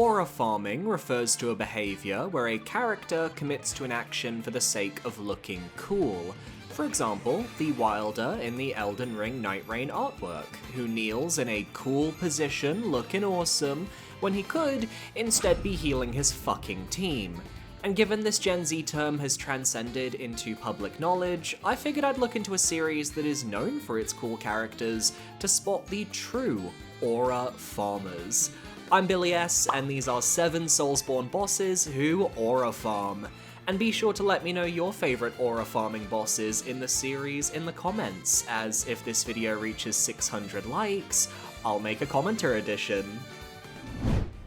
aura farming refers to a behavior where a character commits to an action for the sake of looking cool. For example, the Wilder in the Elden Ring Night Rain artwork, who kneels in a cool position looking awesome, when he could instead be healing his fucking team. And given this Gen Z term has transcended into public knowledge, I figured I'd look into a series that is known for its cool characters to spot the true aura farmers. I'm Billy S, and these are 7 soulsborne bosses who aura farm. And be sure to let me know your favourite aura farming bosses in the series in the comments, as if this video reaches 600 likes, I'll make a commenter edition.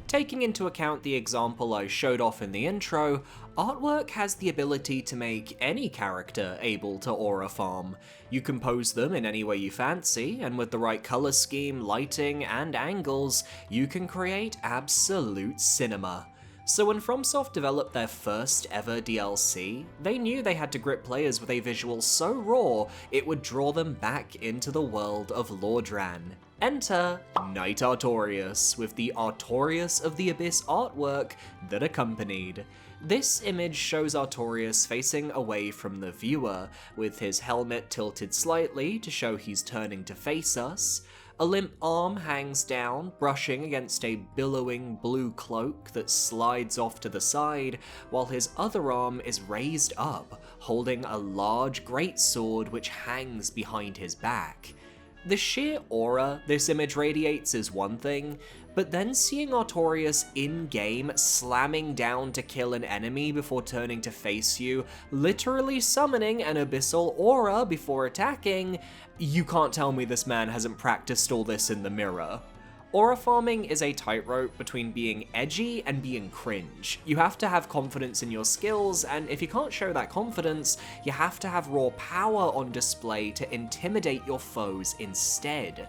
Taking into account the example I showed off in the intro, artwork has the ability to make any character able to aura farm. You can pose them in any way you fancy, and with the right colour scheme, lighting, and angles, you can create absolute cinema. So when FromSoft developed their first ever DLC, they knew they had to grip players with a visual so raw it would draw them back into the world of Lordran. Enter Knight Artorias, with the Artorias of the Abyss artwork that accompanied. This image shows Artorias facing away from the viewer, with his helmet tilted slightly to show he's turning to face us. A limp arm hangs down, brushing against a billowing blue cloak that slides off to the side, while his other arm is raised up, holding a large greatsword which hangs behind his back. The sheer aura this image radiates is one thing, but then seeing Artorias in-game slamming down to kill an enemy before turning to face you, literally summoning an abyssal aura before attacking, you can't tell me this man hasn't practiced all this in the mirror. Aura farming is a tightrope between being edgy and being cringe. You have to have confidence in your skills, and if you can't show that confidence, you have to have raw power on display to intimidate your foes instead.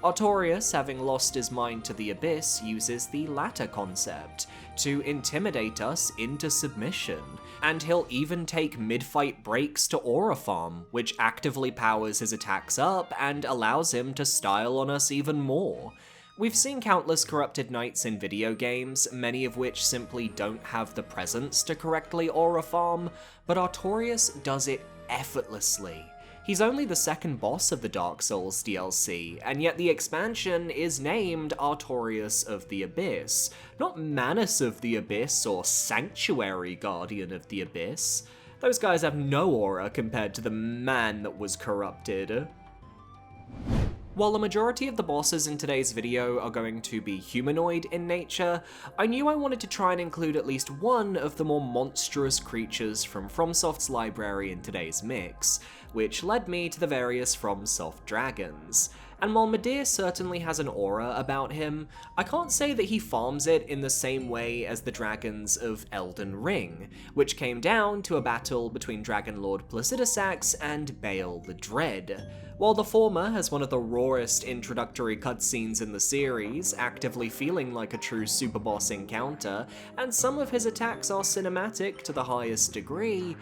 Artorias, having lost his mind to the Abyss, uses the latter concept, to intimidate us into submission, and he'll even take mid-fight breaks to aura farm, which actively powers his attacks up and allows him to style on us even more. We've seen countless corrupted knights in video games, many of which simply don't have the presence to correctly aura farm, but Artorias does it effortlessly. He's only the second boss of the Dark Souls DLC, and yet the expansion is named Artorias of the Abyss, not Manus of the Abyss or Sanctuary Guardian of the Abyss. Those guys have no aura compared to the man that was corrupted. While the majority of the bosses in today's video are going to be humanoid in nature, I knew I wanted to try and include at least one of the more monstrous creatures from FromSoft's library in today's mix, which led me to the various FromSoft dragons. And while Midir certainly has an aura about him, I can't say that he farms it in the same way as the dragons of Elden Ring, which came down to a battle between Dragon Lord Placidusax and Baal the Dread. While the former has one of the rawest introductory cutscenes in the series, actively feeling like a true superboss encounter, and some of his attacks are cinematic to the highest degree,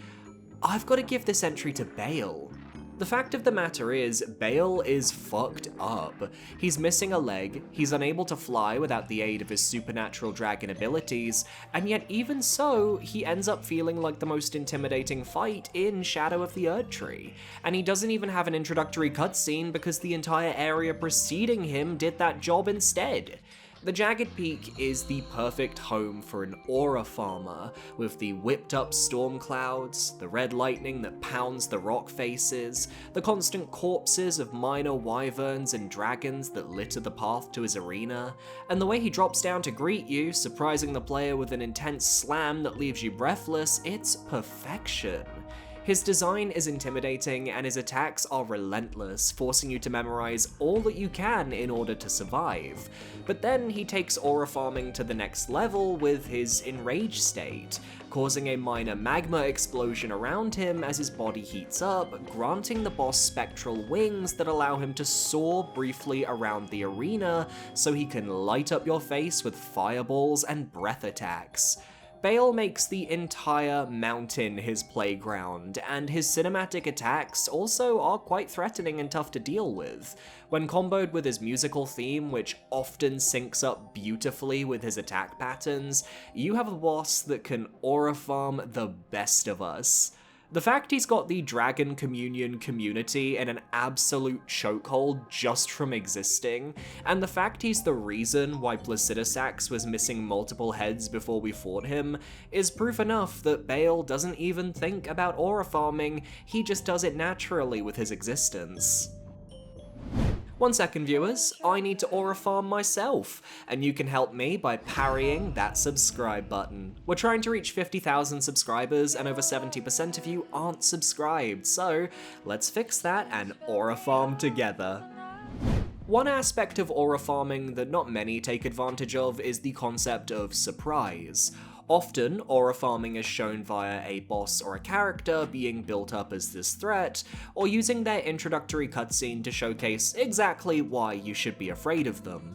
I've got to give this entry to Baal. The fact of the matter is, Baal is fucked up. He's missing a leg, he's unable to fly without the aid of his supernatural dragon abilities, and yet even so, he ends up feeling like the most intimidating fight in Shadow of the Erdtree. And he doesn't even have an introductory cutscene because the entire area preceding him did that job instead. The Jagged Peak is the perfect home for an aura farmer, with the whipped up storm clouds, the red lightning that pounds the rock faces, the constant corpses of minor wyverns and dragons that litter the path to his arena, and the way he drops down to greet you, surprising the player with an intense slam that leaves you breathless, it's perfection. His design is intimidating, and his attacks are relentless, forcing you to memorize all that you can in order to survive. But then he takes aura farming to the next level with his enraged state, causing a minor magma explosion around him as his body heats up, granting the boss spectral wings that allow him to soar briefly around the arena so he can light up your face with fireballs and breath attacks. Bale makes the entire mountain his playground, and his cinematic attacks also are quite threatening and tough to deal with. When comboed with his musical theme, which often syncs up beautifully with his attack patterns, you have a boss that can aura farm the best of us. The fact he's got the Dragon Communion community in an absolute chokehold just from existing, and the fact he's the reason why Placidusax was missing multiple heads before we fought him, is proof enough that Bale doesn't even think about aura farming, he just does it naturally with his existence. 1 second, viewers, I need to aura farm myself, and you can help me by parrying that subscribe button. We're trying to reach 50,000 subscribers, and over 70% of you aren't subscribed, so let's fix that and aura farm together. One aspect of aura farming that not many take advantage of is the concept of surprise. Often, aura farming is shown via a boss or a character being built up as this threat, or using their introductory cutscene to showcase exactly why you should be afraid of them.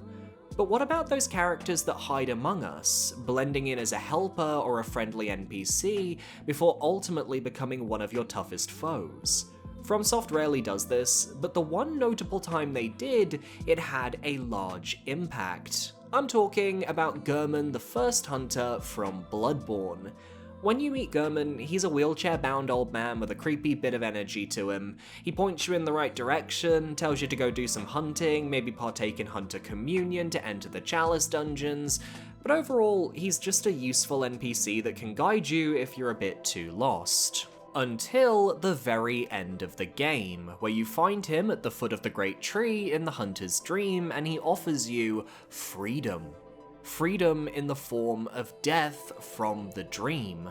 But what about those characters that hide among us, blending in as a helper or a friendly NPC before ultimately becoming one of your toughest foes? FromSoft rarely does this, but the one notable time they did, it had a large impact. I'm talking about Gehrman, the first hunter from Bloodborne. When you meet Gehrman, he's a wheelchair-bound old man with a creepy bit of energy to him. He points you in the right direction, tells you to go do some hunting, maybe partake in Hunter Communion to enter the Chalice dungeons, but overall, he's just a useful NPC that can guide you if you're a bit too lost. Until the very end of the game, where you find him at the foot of the Great Tree in the Hunter's Dream, and he offers you freedom. Freedom in the form of death from the dream.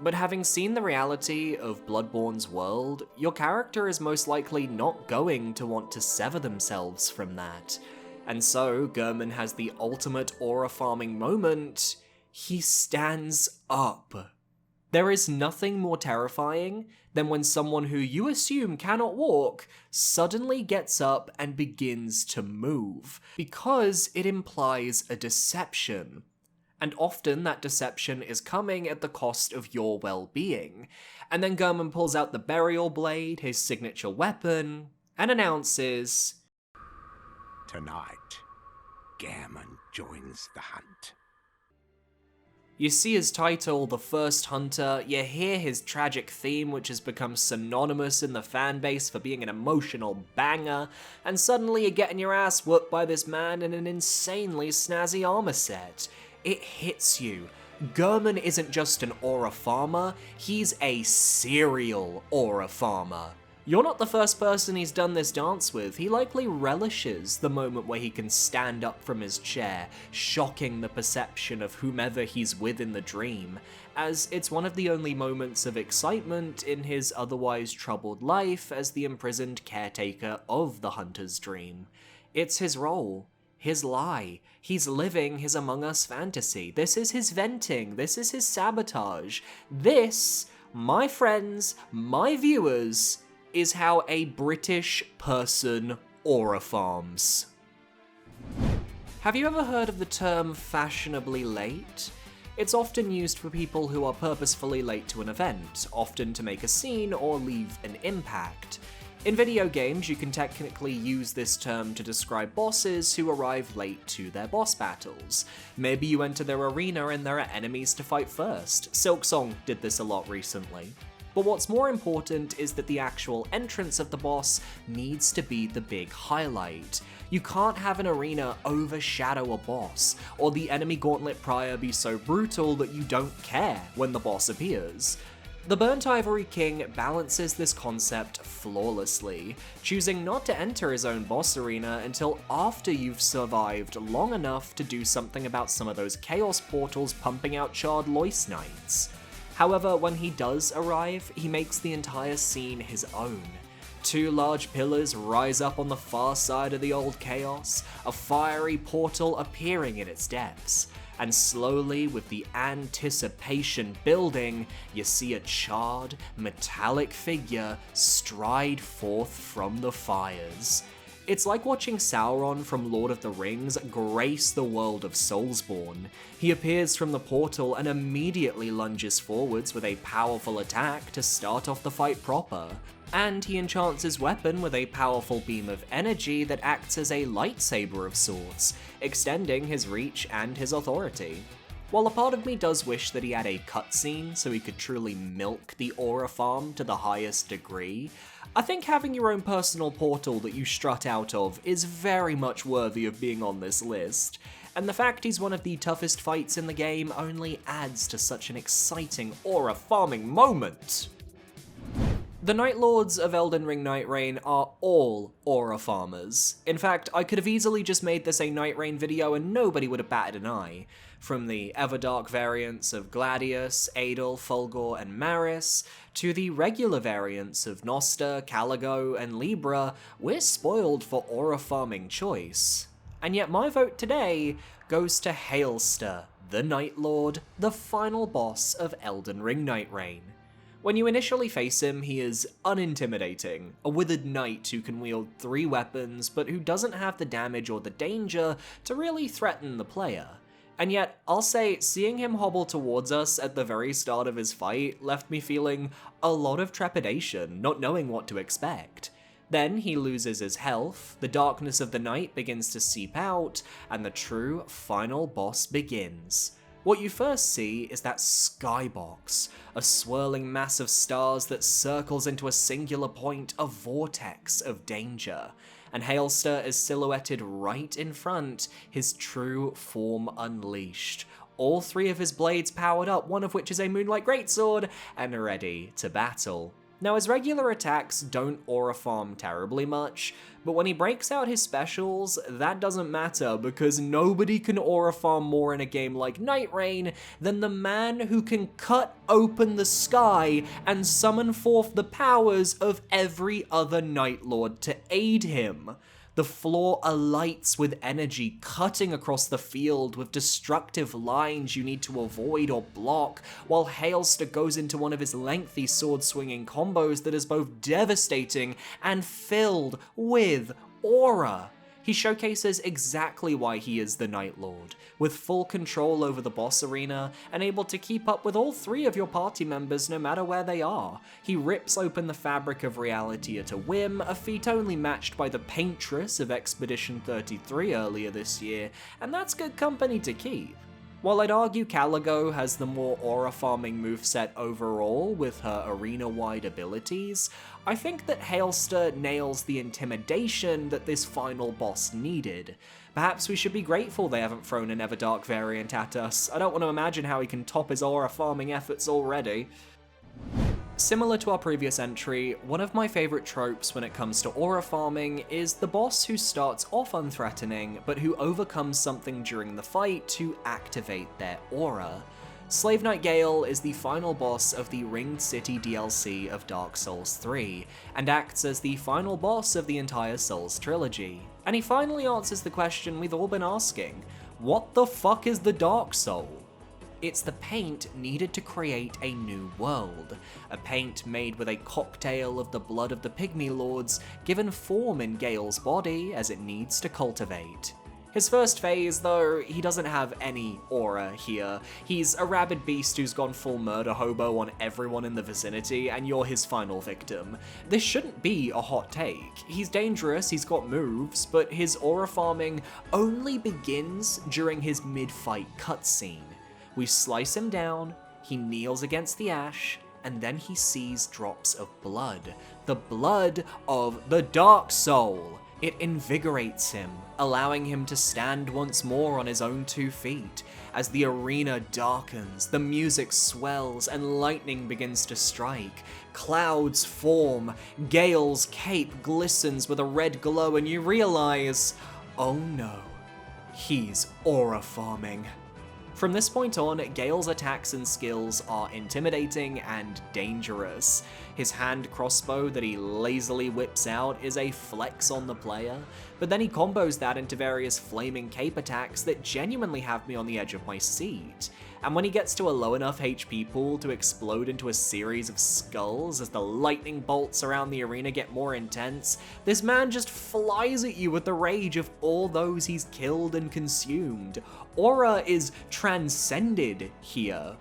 But having seen the reality of Bloodborne's world, your character is most likely not going to want to sever themselves from that. And so, Gehrman has the ultimate aura farming moment. He stands up. There is nothing more terrifying than when someone who you assume cannot walk suddenly gets up and begins to move, because it implies a deception. And often that deception is coming at the cost of your well-being. And then Gehrman pulls out the burial blade, his signature weapon, and announces, "Tonight, Gehrman joins the hunt." You see his title, The First Hunter, you hear his tragic theme, which has become synonymous in the fanbase for being an emotional banger, and suddenly you're getting your ass whooped by this man in an insanely snazzy armor set. It hits you. Gehrman isn't just an aura farmer, he's a serial aura farmer. You're not the first person he's done this dance with. He likely relishes the moment where he can stand up from his chair, shocking the perception of whomever he's with in the dream, as it's one of the only moments of excitement in his otherwise troubled life as the imprisoned caretaker of the Hunter's Dream. It's his role, his lie. He's living his Among Us fantasy. This is his venting. This is his sabotage. This, my friends, my viewers, is how a British person aura farms. Have you ever heard of the term fashionably late? It's often used for people who are purposefully late to an event, often to make a scene or leave an impact. In video games, you can technically use this term to describe bosses who arrive late to their boss battles. Maybe you enter their arena and there are enemies to fight first. Silksong did this a lot recently. But what's more important is that the actual entrance of the boss needs to be the big highlight. You can't have an arena overshadow a boss, or the enemy gauntlet prior be so brutal that you don't care when the boss appears. The Burnt Ivory King balances this concept flawlessly, choosing not to enter his own boss arena until after you've survived long enough to do something about some of those chaos portals pumping out charred Lois Knights. However, when he does arrive, he makes the entire scene his own. 2 large pillars rise up on the far side of the old chaos, a fiery portal appearing in its depths, and slowly, with the anticipation building, you see a charred, metallic figure stride forth from the fires. It's like watching Sauron from Lord of the Rings grace the world of Soulsborne. He appears from the portal and immediately lunges forwards with a powerful attack to start off the fight proper. And he enchants his weapon with a powerful beam of energy that acts as a lightsaber of sorts, extending his reach and his authority. While a part of me does wish that he had a cutscene so he could truly milk the aura farm to the highest degree, I think having your own personal portal that you strut out of is very much worthy of being on this list, and the fact he's one of the toughest fights in the game only adds to such an exciting aura farming moment. The Night Lords of Elden Ring Night Rain are all aura farmers. In fact, I could have easily just made this a Night Rain video and nobody would have batted an eye. From the Everdark variants of Gladius, Adel, Fulgor, and Maris, to the regular variants of Nosta, Caligo, and Libra, we're spoiled for aura farming choice. And yet my vote today goes to Hailster, the Night Lord, the final boss of Elden Ring Night Rain. When you initially face him, he is unintimidating, a withered knight who can wield 3 weapons, but who doesn't have the damage or the danger to really threaten the player. And yet, I'll say, seeing him hobble towards us at the very start of his fight left me feeling a lot of trepidation, not knowing what to expect. Then he loses his health, the darkness of the night begins to seep out, and the true final boss begins. What you first see is that skybox, a swirling mass of stars that circles into a singular point, a vortex of danger. And Hailster is silhouetted right in front, his true form unleashed. All 3 of his blades powered up, one of which is a Moonlight Greatsword, and ready to battle. Now, his regular attacks don't aura farm terribly much, but when he breaks out his specials, that doesn't matter because nobody can aura farm more in a game like Night Rain than the man who can cut open the sky and summon forth the powers of every other Night Lord to aid him. The floor alights with energy cutting across the field with destructive lines you need to avoid or block, while Hailster goes into one of his lengthy sword-swinging combos that is both devastating and filled with aura. He showcases exactly why he is the Night Lord, with full control over the boss arena and able to keep up with all 3 of your party members no matter where they are. He rips open the fabric of reality at a whim, a feat only matched by the Paintress of Expedition 33 earlier this year, and that's good company to keep. While I'd argue Caligo has the more aura farming moveset overall with her arena-wide abilities, I think that Hailster nails the intimidation that this final boss needed. Perhaps we should be grateful they haven't thrown an Everdark variant at us. I don't want to imagine how he can top his aura farming efforts already. Similar to our previous entry, one of my favourite tropes when it comes to aura farming is the boss who starts off unthreatening, but who overcomes something during the fight to activate their aura. Slave Knight Gale is the final boss of the Ringed City DLC of Dark Souls 3, and acts as the final boss of the entire Souls trilogy. And he finally answers the question we've all been asking: what the fuck is the Dark Soul? It's the paint needed to create a new world, a paint made with a cocktail of the blood of the Pygmy Lords, given form in Gale's body as it needs to cultivate. His first phase, though, he doesn't have any aura here. He's a rabid beast who's gone full murder hobo on everyone in the vicinity, and you're his final victim. This shouldn't be a hot take. He's dangerous, he's got moves, but his aura farming only begins during his mid-fight cutscene. We slice him down, he kneels against the Ashe, and then he sees drops of blood. The blood of the Dark Soul. It invigorates him, allowing him to stand once more on his own 2 feet. As the arena darkens, the music swells, and lightning begins to strike. Clouds form, Gale's cape glistens with a red glow, and you realize, oh no, he's aura farming. From this point on, Gale's attacks and skills are intimidating and dangerous. His hand crossbow that he lazily whips out is a flex on the player, but then he combos that into various flaming cape attacks that genuinely have me on the edge of my seat. And when he gets to a low enough HP pool to explode into a series of skulls as the lightning bolts around the arena get more intense, this man just flies at you with the rage of all those he's killed and consumed. Aura is transcended here.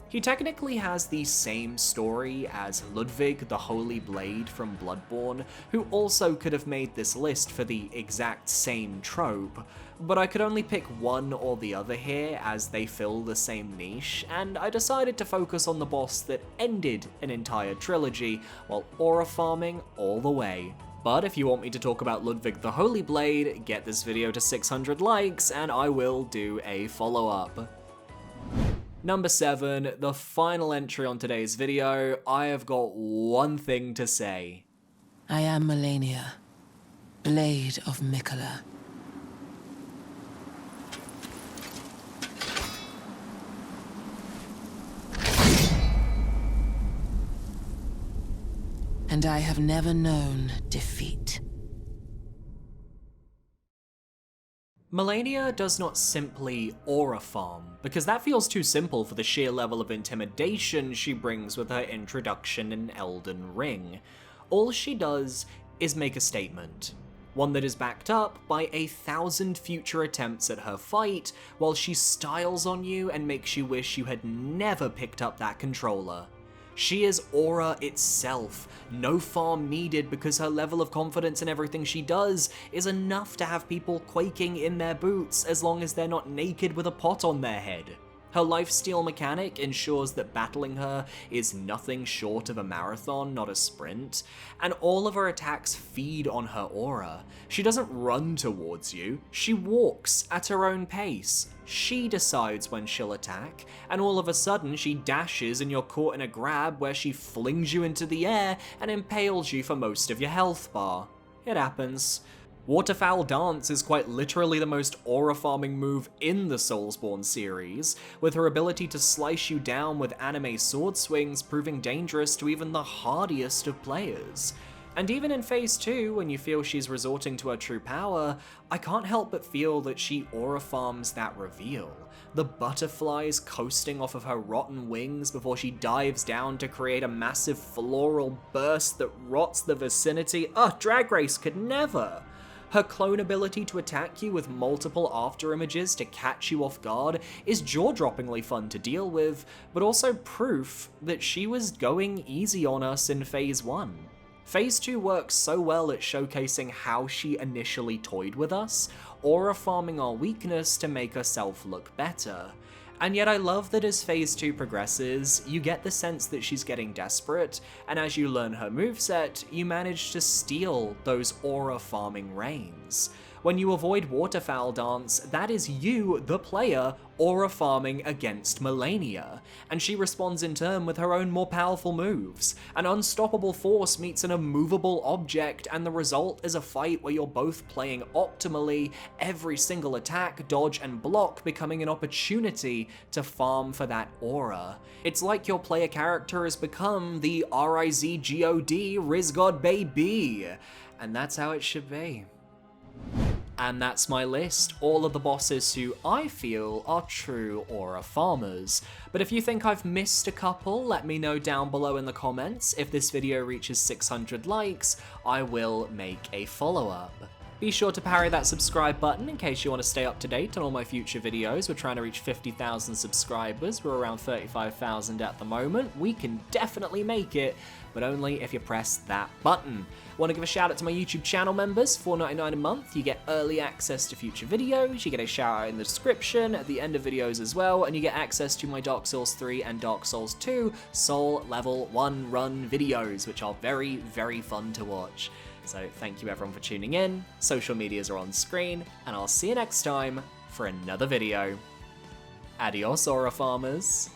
He technically has the same story as Ludwig the Holy Blade from Bloodborne, who also could have made this list for the exact same trope, but I could only pick one or the other here as they fill the same niche, and I decided to focus on the boss that ended an entire trilogy while aura farming all the way. But if you want me to talk about Ludwig the Holy Blade, get this video to 600 likes and I will do a follow-up. Number 7, the final entry on today's video, I have got one thing to say. I am Malenia, Blade of Mikola. And I have never known defeat. Malenia does not simply aura farm, because that feels too simple for the sheer level of intimidation she brings with her introduction in Elden Ring. All she does is make a statement, one that is backed up by 1,000 future attempts at her fight, while she styles on you and makes you wish you had never picked up that controller. She is aura itself, no farm needed because her level of confidence in everything she does is enough to have people quaking in their boots as long as they're not naked with a pot on their head. Her lifesteal mechanic ensures that battling her is nothing short of a marathon, not a sprint, and all of her attacks feed on her aura. She doesn't run towards you, she walks at her own pace. She decides when she'll attack, and all of a sudden she dashes and you're caught in a grab where she flings you into the air and impales you for most of your health bar. It happens. Waterfowl Dance is quite literally the most aura farming move in the Soulsborne series, with her ability to slice you down with anime sword swings proving dangerous to even the hardiest of players. And even in Phase 2, when you feel she's resorting to her true power, I can't help but feel that she aura farms that reveal. The butterflies coasting off of her rotten wings before she dives down to create a massive floral burst that rots the vicinity. Drag Race could never! Her clone ability to attack you with multiple afterimages to catch you off guard is jaw-droppingly fun to deal with, but also proof that she was going easy on us in Phase 1. Phase 2 works so well at showcasing how she initially toyed with us, aura farming our weakness to make herself look better. And yet I love that as Phase 2 progresses, you get the sense that she's getting desperate, and as you learn her moveset, you manage to steal those aura farming reins. When you avoid Waterfowl Dance, that is you, the player, aura farming against Malenia, and she responds in turn with her own more powerful moves. An unstoppable force meets an immovable object, and the result is a fight where you're both playing optimally, every single attack, dodge, and block becoming an opportunity to farm for that aura. It's like your player character has become the RIZGOD Rizgod Baby, and that's how it should be. And that's my list, all of the bosses who I feel are true aura farmers. But if you think I've missed a couple, let me know down below in the comments. If this video reaches 600 likes, I will make a follow-up. Be sure to parry that subscribe button in case you want to stay up to date on all my future videos. We're trying to reach 50,000 subscribers. We're around 35,000 at the moment. We can definitely make it, but only if you press that button. Want to give a shout out to my YouTube channel members, $4.99 a month. You get early access to future videos, you get a shout out in the description at the end of videos as well, and you get access to my Dark Souls 3 and Dark Souls 2 Soul Level 1 run videos, which are very, very fun to watch. So thank you everyone for tuning in, social medias are on screen, and I'll see you next time for another video. Adios, aura farmers.